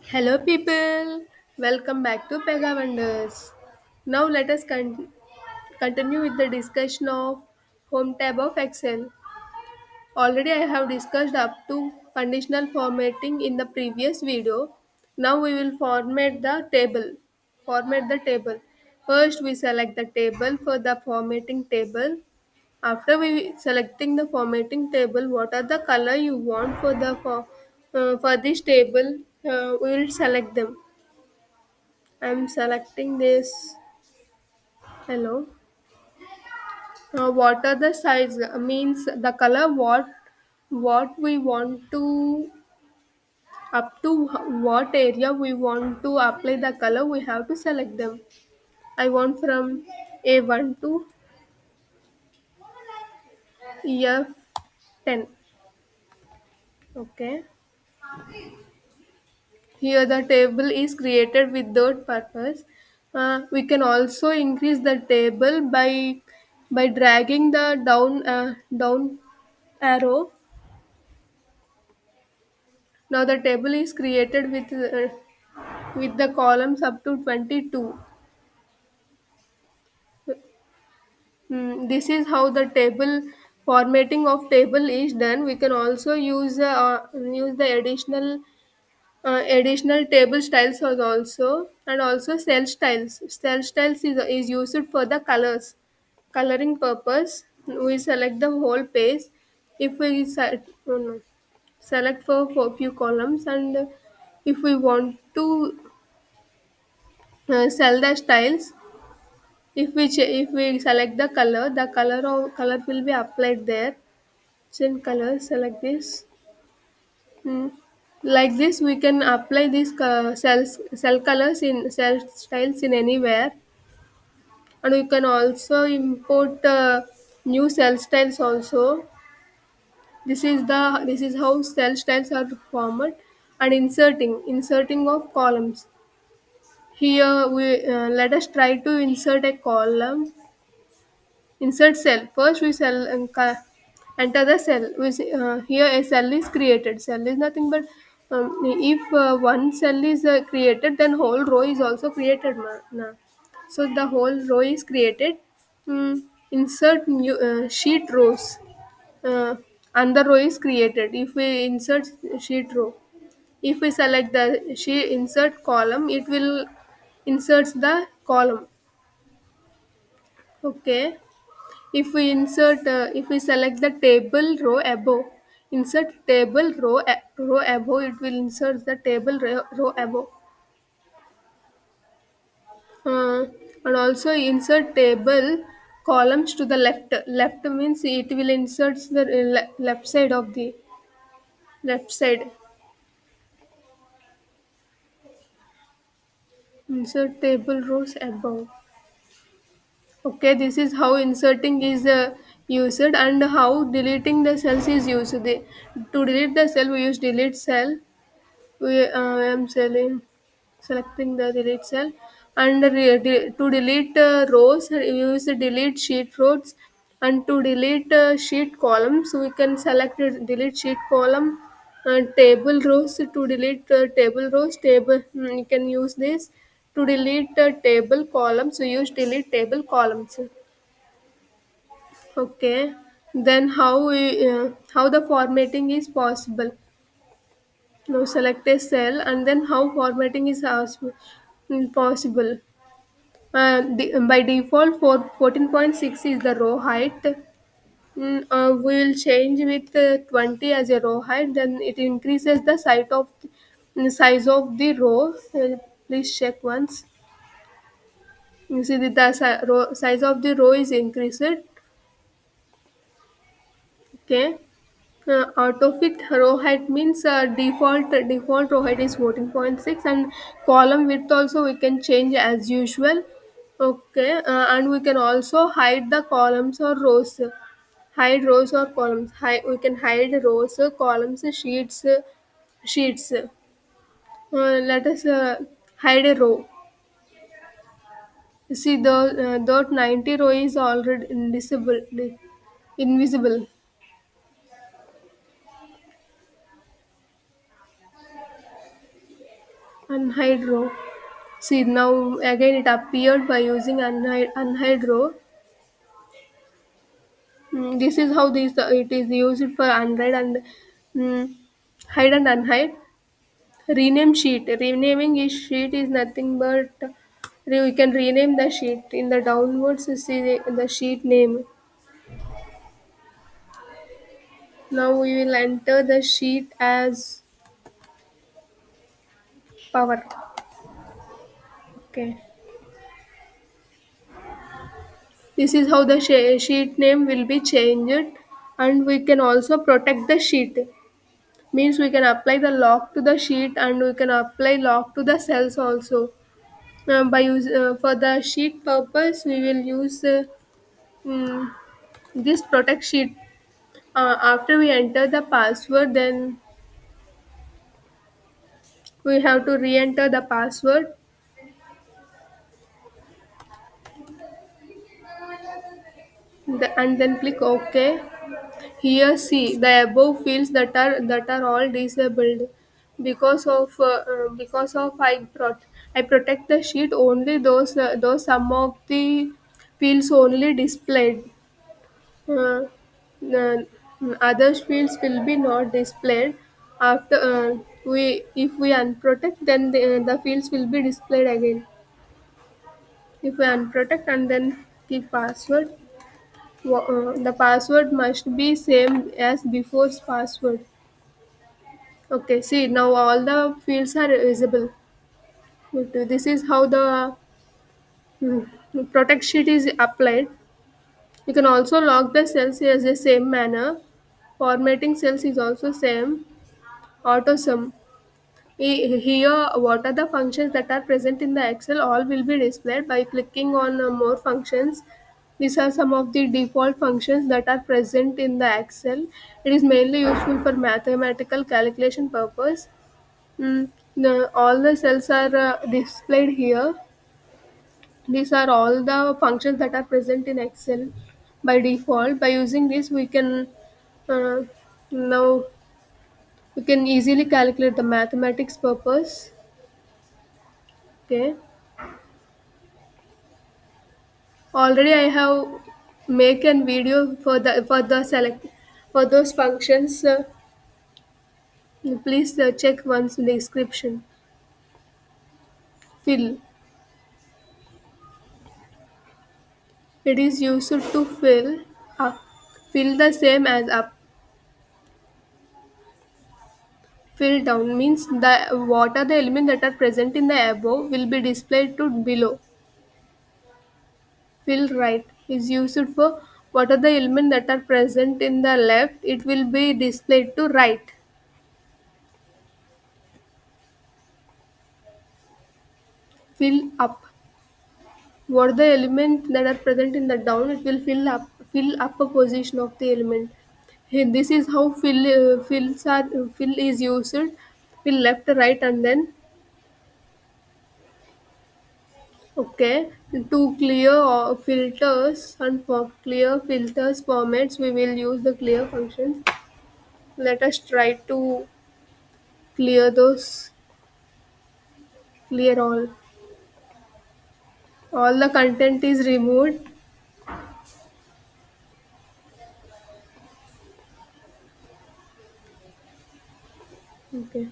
Hello, people. Welcome back to Pega Wonders. Now, let us continue with the discussion of Home tab of Excel. Already, I have discussed up to conditional formatting in the previous video. Now, we will format the table. Format the table. First, we select the table for the formatting table. After we selecting the formatting table, what are the color you want for this table? We will select them. I'm selecting this. Hello. What are the size? Means the color. What we want to up to what area we want to apply the color. We have to select them. I want from A1 to F10. Okay. Here the table is created with that purpose. We can also increase the table by dragging the down arrow. Now the table is created with the columns up to 22. This is how the table formatting of table is done. We can also use the additional table styles also, and also cell styles. Cell styles is used for the coloring purpose. We select the whole page. If we oh no, select for few columns, and if we want to sell the styles, if we select the color, the color will be applied there. Change color, select this. Hmm. Like this, we can apply these cell colors in cell styles in anywhere, and we can also import new cell styles also. This is how cell styles are formed, and inserting of columns. Here we let us try to insert a column. Insert cell. First, we enter the cell. Here a cell is created. Cell is nothing but if one cell is created, then whole row is also created. So the whole row is created. Insert new sheet rows. Another row is created. If we insert sheet row, if we select the sheet insert column, it will inserts the column. Okay. If we select the table row above, insert table row above, it will insert the table row above. And also insert table columns to the left. Left means it will insert the left side of the left side. Insert table rows above. Okay, this is how inserting is used, and how deleting the cells is used. To delete the cell, we use delete cell. I am selecting the delete cell, and to delete rows, we use the delete sheet rows, and to delete sheet columns, we can select delete sheet column. Table rows, to delete table rows, you can use this. To delete table columns, we use delete table columns. Okay, then how the formatting is possible. Now select a cell, and then how formatting is possible. By default, 14.6 is the row height. We will change with 20 as a row height. Then it increases the size of the row. Please check once. You see that the size of the row is increased. Okay. Autofit row height means default row height is 14.6, and column width also we can change as usual. Okay, and we can also hide the columns or rows. Hide rows or columns. We can hide rows, columns, sheets. Let us hide a row. See, the 90 row is already invisible. unhide row. See now again it appeared by using unhide row. This is how this it is used for unhide and mm, hide and unhide. Rename sheet. Renaming is sheet is nothing but we can rename the sheet in the downwards. You see the sheet name. Now we will enter the sheet as power. Okay. This is how the sheet name will be changed, and we can also protect the sheet. Means we can apply the lock to the sheet and we can apply lock to the cells also. For the sheet purpose, we will use mm, this protect sheet. After we enter the password, then we have to re-enter the password and then click OK. Here see the above fields that are all disabled because of I protect the sheet only those some of the fields only displayed. Uh, the other fields will be not displayed after we if we unprotect then the fields will be displayed again. If we unprotect and then keep password, the password must be same as before's password. Okay, see now all the fields are visible. This is how the protect sheet is applied. You can also lock the cells as the same manner. Formatting cells is also same. Auto sum. Here, what are the functions that are present in the Excel? All will be displayed by clicking on more functions. These are some of the default functions that are present in the Excel. It is mainly useful for mathematical calculation purpose. All the cells are displayed here. These are all the functions that are present in Excel by default. By using this, uh, now we can easily calculate the mathematics purpose. Okay. Already I have make a video for the select for those functions. Please check once in the description. Fill. It is used to fill up. Fill the same as up. Fill down means the what are the elements that are present in the above will be displayed to below. Fill right is used for what are the elements that are present in the left. It will be displayed to right. Fill up. What are the elements that are present in the down? It will fill up a position of the element. Here, this is how fill is used. Fill left, right, and then okay. To clear filters and for clear filters formats, we will use the clear function. Let us try to clear those. Clear all. All the content is removed. Okay.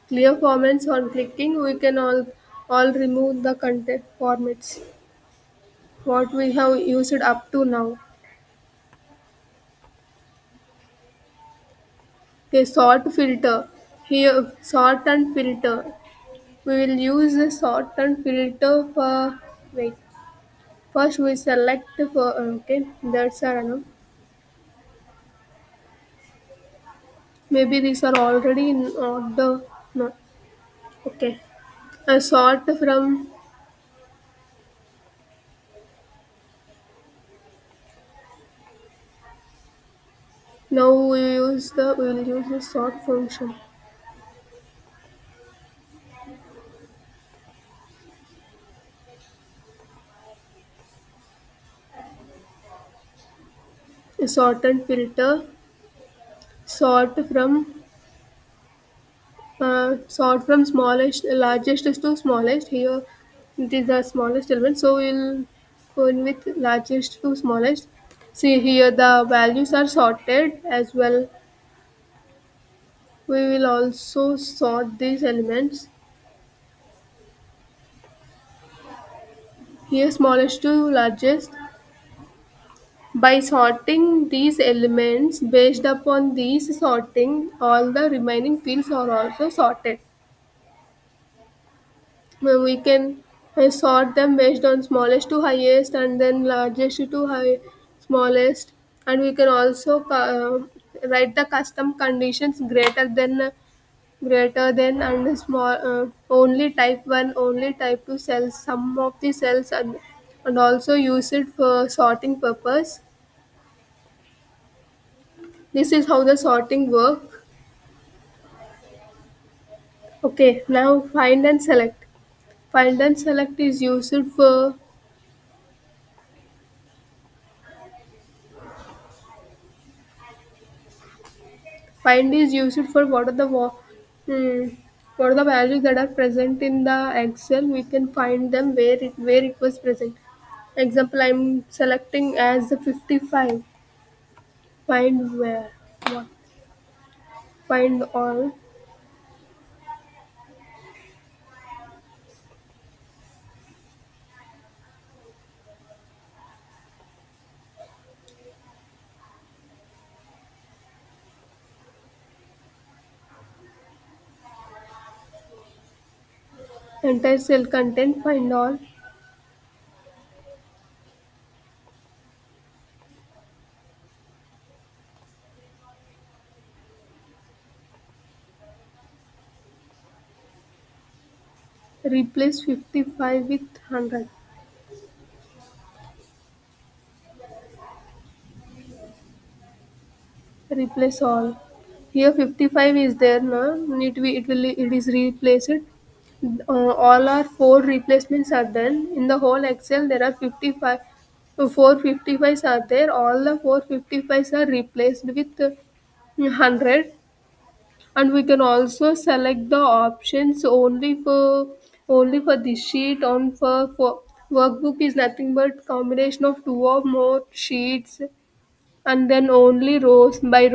Clear formats on clicking, we can all remove the content formats. What we have used up to now. Okay, sort filter. Here, sort and filter. We will use the sort and filter for. Wait. First, we select for. Okay, that's our enough. Maybe these are already in order. No. Okay. Sort from. Now we will use the sort function. Sort and filter. sort from sort from smallest largest to smallest. Here it is the smallest element, so we'll go in with largest to smallest. See here the values are sorted as well. We will also sort these elements. Here smallest to largest. By sorting these elements based upon these sorting, all the remaining fields are also sorted. Where we can sort them based on smallest to highest and then largest to smallest, and we can also write the custom conditions greater than and small only type 1 only type 2 cells, some of the cells, and also use it for sorting purpose. This is how the sorting work. Okay, now find and select is used for find is used for hmm, what are the values that are present in the excel. We can find them where it was present. Example, I'm selecting as the 55. Find where, what, find all, entire cell content, find all, replace 55 with 100, replace all. Here 55 is there now, it is replaced. All our four replacements are done. In the whole excel there are 55, 455s are there. All the 455s are replaced with 100. And we can also select the options only for this sheet. On for workbook is nothing but combination of two or more sheets, and then only rows by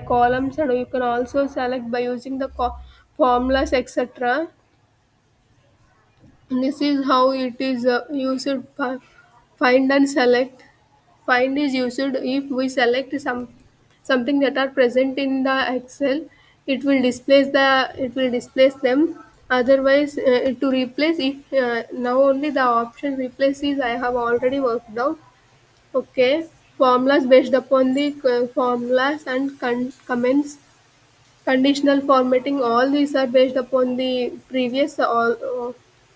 columns, and you can also select by using the formulas, etc. This is how it is used. Find and select. Find is used if we select something that are present in the excel. It will displace them. Otherwise, to replace, if now only the option replace is I have already worked out. Okay, formulas based upon the formulas and comments. Conditional formatting, all these are based upon the previous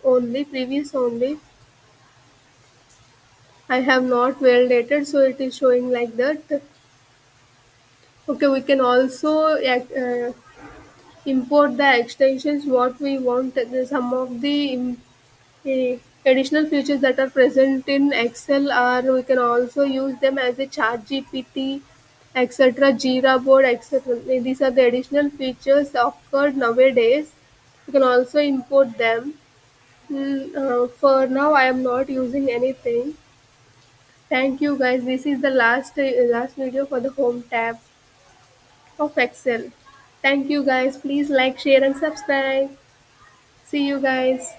only. I have not validated, so it is showing like that. Okay, we can also import the extensions what we want. Some of the additional features that are present in Excel are, we can also use them as a chat GPT, etc., Jira board, etc. These are the additional features occurred nowadays. You can also import them. For now, I am not using anything. Thank you guys. This is the last video for the home tab of Excel. Thank you guys. Please like, share, and subscribe. See you guys.